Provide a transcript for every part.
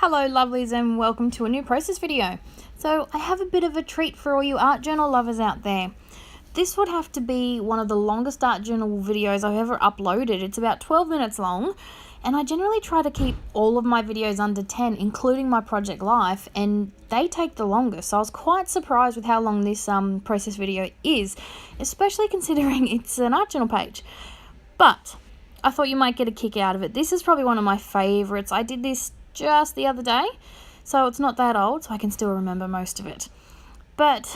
Hello lovelies and welcome to a new process video. So I have a bit of a treat for all you art journal lovers out there. This would have to be one of the longest art journal videos I've ever uploaded. It's about 12 minutes long and I generally try to keep all of my videos under 10, including my project life, and they take the longest. So I was quite surprised with how long this process video is, especially considering it's an art journal page. But I thought you might get a kick out of it. This is probably one of my favorites. I did this just the other day, so it's not that old, so I can still remember most of it. But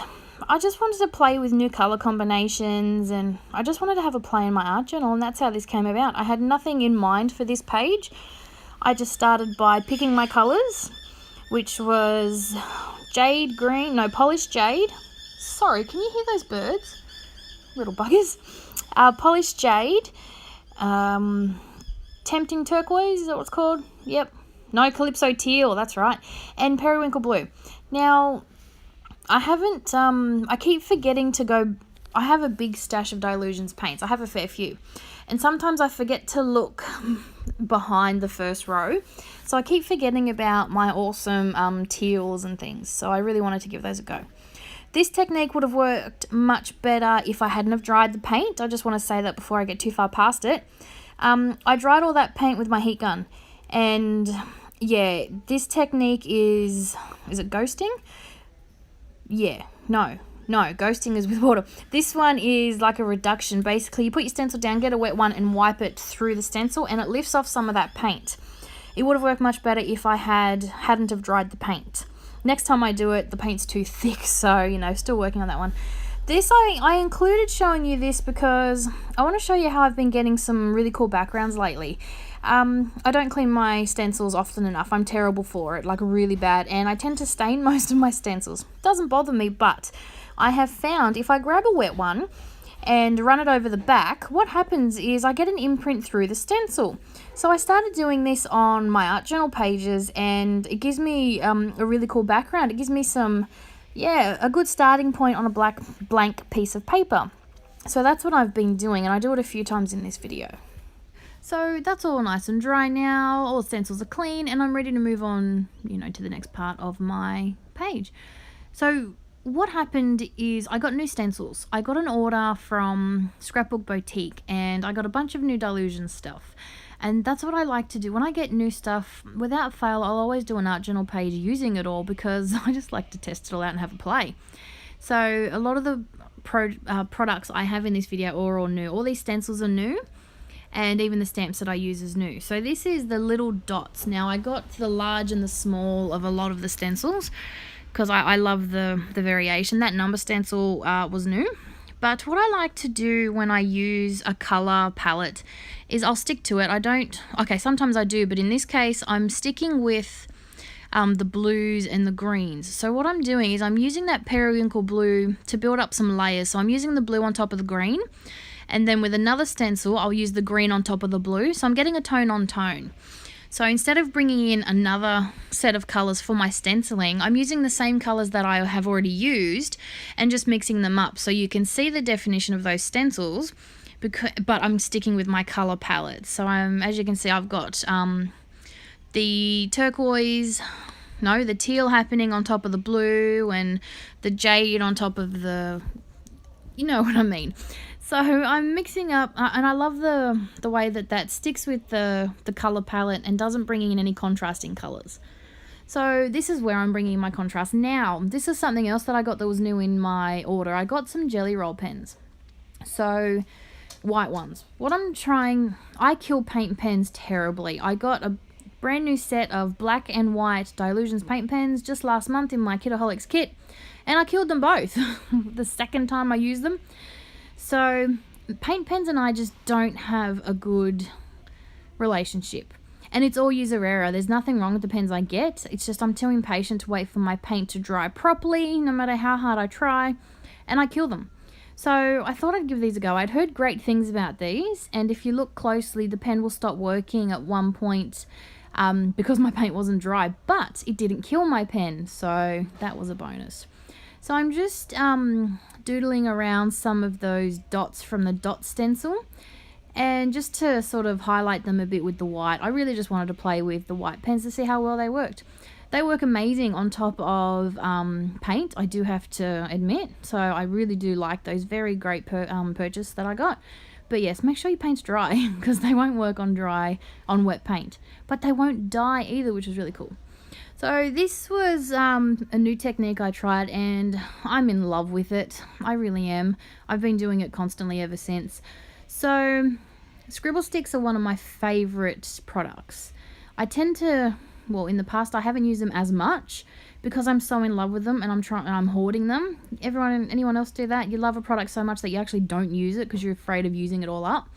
I just wanted to play with new color combinations, and I just wanted to have a play in my art journal, and that's how this came about. I had nothing in mind for this page. I just started by picking my colors, which was jade green, no, polished jade. Sorry, can you hear those birds? Little buggers. Polished jade, tempting turquoise, is that what it's called? Yep. No, Calypso teal, that's right. And periwinkle blue. Now, I keep forgetting to go, I have a big stash of dylusions paints. I have a fair few. And sometimes I forget to look behind the first row. So I keep forgetting about my awesome teals and things. So I really wanted to give those a go. This technique would have worked much better if I hadn't have dried the paint. I just want to say that before I get too far past it. I dried all that paint with my heat gun. And yeah, this technique is it ghosting? Yeah, no, ghosting is with water. This one is like a reduction. Basically, you put your stencil down, get a wet one and wipe it through the stencil and it lifts off some of that paint. It would have worked much better if I hadn't have dried the paint. Next time I do it, the paint's too thick, so, you know, still working on that one. This, I included showing you this because I want to show you how I've been getting some really cool backgrounds lately. I don't clean my stencils often enough. I'm terrible for it, like really bad, and I tend to stain most of my stencils. Doesn't bother me, but I have found if I grab a wet one and run it over the back, what happens is I get an imprint through the stencil. So I started doing this on my art journal pages, and it gives me a really cool background. It gives me some, yeah, a good starting point on a blank piece of paper. So that's what I've been doing, and I do it a few times in this video. So that's all nice and dry now, all the stencils are clean, and I'm ready to move on, you know, to the next part of my page. So what happened is I got new stencils. I got an order from Scrapbook Boutique, and I got a bunch of new dylusions stuff. And that's what I like to do. When I get new stuff, without fail, I'll always do an art journal page using it all because I just like to test it all out and have a play. So a lot of the products I have in this video are all new. All these stencils are new. And even the stamps that I use is new. So this is the little dots. Now I got the large and the small of a lot of the stencils because I love the variation. That number stencil was new. But what I like to do when I use a color palette is I'll stick to it. Sometimes I do, but in this case I'm sticking with the blues and the greens. So what I'm doing is I'm using that periwinkle blue to build up some layers. So I'm using the blue on top of the green. And then with another stencil, I'll use the green on top of the blue. So I'm getting a tone on tone. So instead of bringing in another set of colors for my stenciling, I'm using the same colors that I have already used and just mixing them up. So you can see the definition of those stencils, but I'm sticking with my color palette. So as you can see, I've got the the teal happening on top of the blue and the jade on top of the, you know what I mean. So I'm mixing up, and I love the way that sticks with the color palette and doesn't bring in any contrasting colors. So this is where I'm bringing in my contrast. Now, this is something else that I got that was new in my order. I got some jelly roll pens. So white ones. I kill paint pens terribly. I got a brand new set of black and white dylusions paint pens just last month in my Kitaholics kit, and I killed them both the second time I used them. So paint pens and I just don't have a good relationship, and it's all user error. There's nothing wrong with the pens I get. It's just I'm too impatient to wait for my paint to dry properly, no matter how hard I try, and I kill them. So I thought I'd give these a go. I'd heard great things about these, and if you look closely, the pen will stop working at one point because my paint wasn't dry, but it didn't kill my pen, so that was a bonus. So I'm just doodling around some of those dots from the dot stencil, And just to sort of highlight them a bit with the white, I really just wanted to play with the white pens to see how well they worked. They work amazing on top of paint, I do have to admit. So I really do like those. Very great purchase that I got. But yes, make sure your paint's dry because they won't work on wet paint. But they won't die either, which is really cool. So this was a new technique I tried and I'm in love with it. I really am. I've been doing it constantly ever since. So scribble sticks are one of my favorite products. I tend to, well, in the past I haven't used them as much because I'm so in love with them and I'm hoarding them. Anyone else do that? You love a product so much that you actually don't use it because you're afraid of using it all up.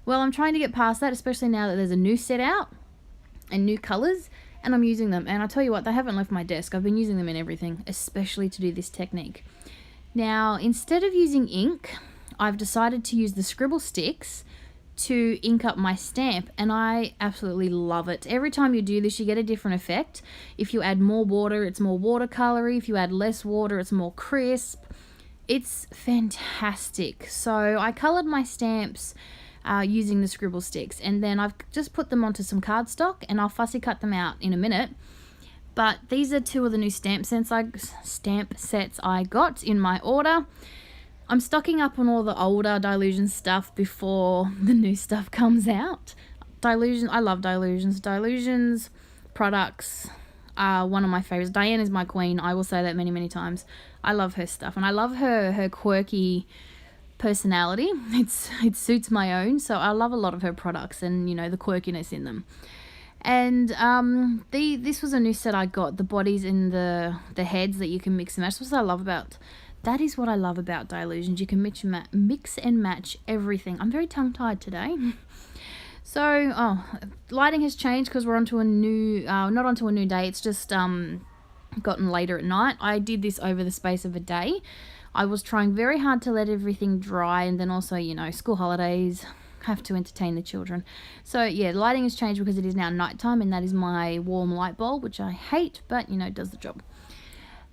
Well, I'm trying to get past that, especially now that there's a new set out and new colors, and I'm using them. And I tell you what, they haven't left my desk. I've been using them in everything, especially to do this technique. Now, instead of using ink, I've decided to use the scribble sticks to ink up my stamp, and I absolutely love it. Every time you do this, you get a different effect. If you add more water, it's more watercolory. If you add less water, it's more crisp. It's fantastic. So I colored my stamps using the scribble sticks, and then I've just put them onto some cardstock, and I'll fussy cut them out in a minute. But these are two of the new stamp sets I got in my order. I'm stocking up on all the older Dylusions stuff before the new stuff comes out. I love Dylusions. Dylusions products are one of my favorites. Diane is my queen. I will say that many, many times. I love her stuff, and I love her quirky personality. It suits my own, so I love a lot of her products and, you know, the quirkiness in them. And this was a new set I got, the bodies and the heads that you can mix and match. That's what I love about. That is what I love about Dylusions. You can mix and match everything. I'm very tongue-tied today. So, lighting has changed because we're onto a new, not onto a new day. It's just gotten later at night. I did this over the space of a day. I was trying very hard to let everything dry, and then also, you know, school holidays, have to entertain the children. So yeah, lighting has changed because it is now nighttime, and that is my warm light bulb, which I hate, but you know, it does the job.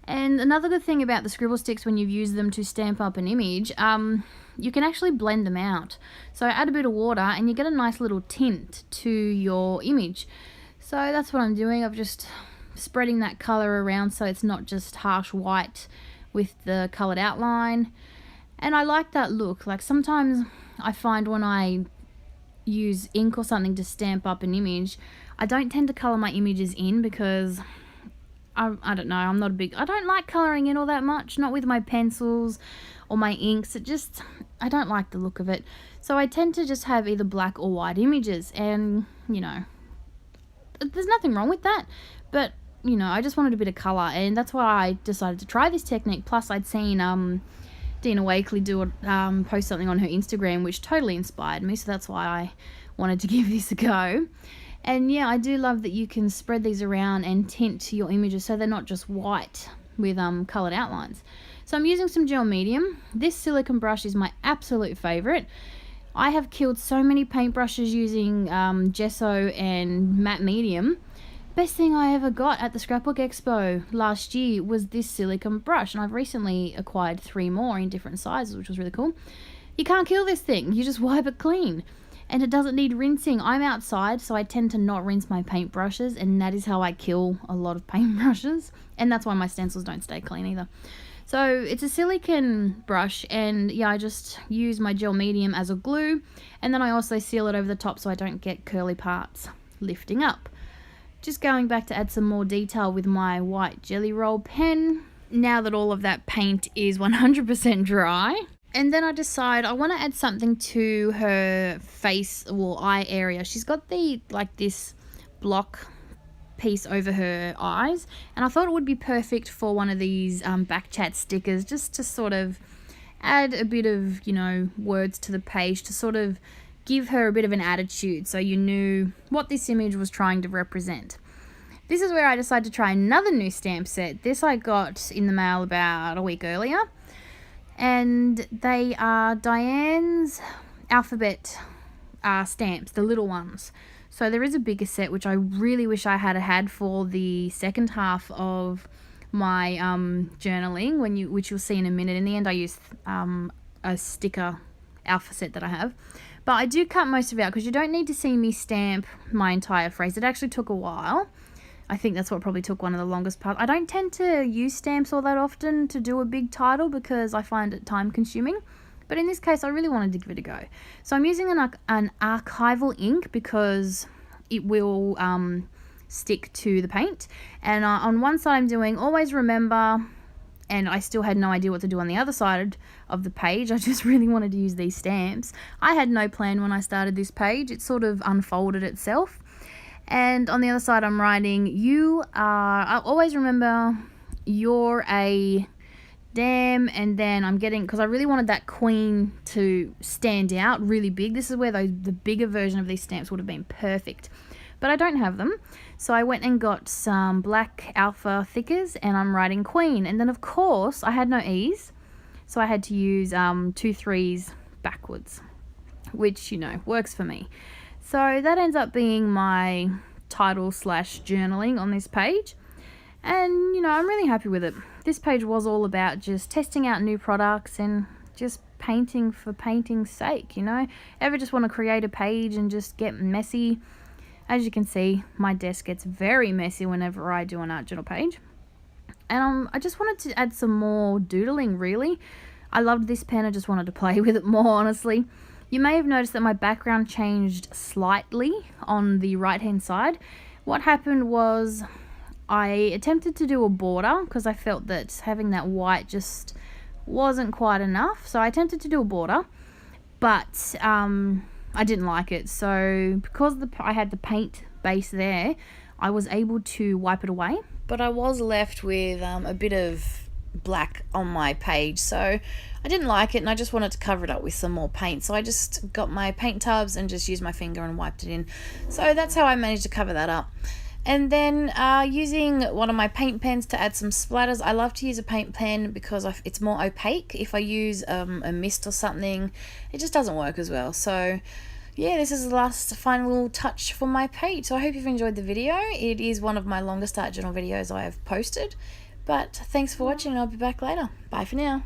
And another good thing about the scribble sticks when you've used them to stamp up an image, you can actually blend them out. So add a bit of water and you get a nice little tint to your image. So that's what I'm doing. I'm just spreading that color around so it's not just harsh white with the colored outline. And I like that look. Like sometimes I find when I use ink or something to stamp up an image, I don't tend to color my images in because I don't know, I don't like coloring in all that much, not with my pencils or my inks. I don't like the look of it. So I tend to just have either black or white images, and you know, there's nothing wrong with that, but you know, I just wanted a bit of color, and that's why I decided to try this technique. Plus I'd seen Dina Wakely post something on her Instagram which totally inspired me, so that's why I wanted to give this a go. And yeah, I do love that you can spread these around and tint your images so they're not just white with coloured outlines. So I'm using some gel medium. This silicone brush is my absolute favourite. I have killed so many paintbrushes using gesso and matte medium. Best thing I ever got at the Scrapbook Expo last year was this silicone brush, and I've recently acquired 3 more in different sizes, which was really cool. You can't kill this thing, you just wipe it clean. And it doesn't need rinsing. I'm outside, so I tend to not rinse my paintbrushes, and that is how I kill a lot of paintbrushes. And that's why my stencils don't stay clean either. So it's a silicone brush, and yeah, I just use my gel medium as a glue, and then I also seal it over the top so I don't get curly parts lifting up. Just going back to add some more detail with my white jelly roll pen, now that all of that paint is 100% dry. And then I decide I want to add something to her face or eye area. She's got this block piece over her eyes, and I thought it would be perfect for one of these back chat stickers, just to sort of add a bit of, you know, words to the page to sort of give her a bit of an attitude so you knew what this image was trying to represent. This is where I decided to try another new stamp set. This I got in the mail about a week earlier. And they are Diane's alphabet stamps, the little ones. So there is a bigger set, which I really wish I had for the second half of my journaling, which you'll see in a minute. In the end, I used a sticker alpha set that I have. But I do cut most of it out because you don't need to see me stamp my entire phrase. It actually took a while. I think that's what probably took one of the longest parts. I don't tend to use stamps all that often to do a big title because I find it time consuming. But in this case, I really wanted to give it a go. So I'm using an archival ink because it will stick to the paint. And on one side I'm doing always remember, and I still had no idea what to do on the other side of the page. I just really wanted to use these stamps. I had no plan when I started this page. It sort of unfolded itself. And on the other side I'm writing, I'll always remember you're a damn, and then I'm getting, because I really wanted that queen to stand out really big. This is where the bigger version of these stamps would have been perfect. But I don't have them. So I went and got some black alpha thickers and I'm writing queen. And then of course I had no E's. So I had to use 2 3s backwards, which, you know, works for me. So that ends up being my title / journaling on this page. And, you know, I'm really happy with it. This page was all about just testing out new products and just painting for painting's sake, you know. Ever just want to create a page and just get messy? As you can see, my desk gets very messy whenever I do an art journal page. And I just wanted to add some more doodling, really. I loved this pen. I just wanted to play with it more, honestly. You may have noticed that my background changed slightly on the right-hand side. What happened was I attempted to do a border because I felt that having that white just wasn't quite enough. So I attempted to do a border, but I didn't like it. So because I had the paint base there, I was able to wipe it away. But I was left with a bit of black on my page. So I didn't like it and I just wanted to cover it up with some more paint. So I just got my paint tubs and just used my finger and wiped it in. So that's how I managed to cover that up. And then using one of my paint pens to add some splatters. I love to use a paint pen because it's more opaque. If I use a mist or something, it just doesn't work as well. So yeah, this is the last final touch for my page. So I hope you've enjoyed the video. It is one of my longest art journal videos I have posted. But thanks for watching and I'll be back later. Bye for now.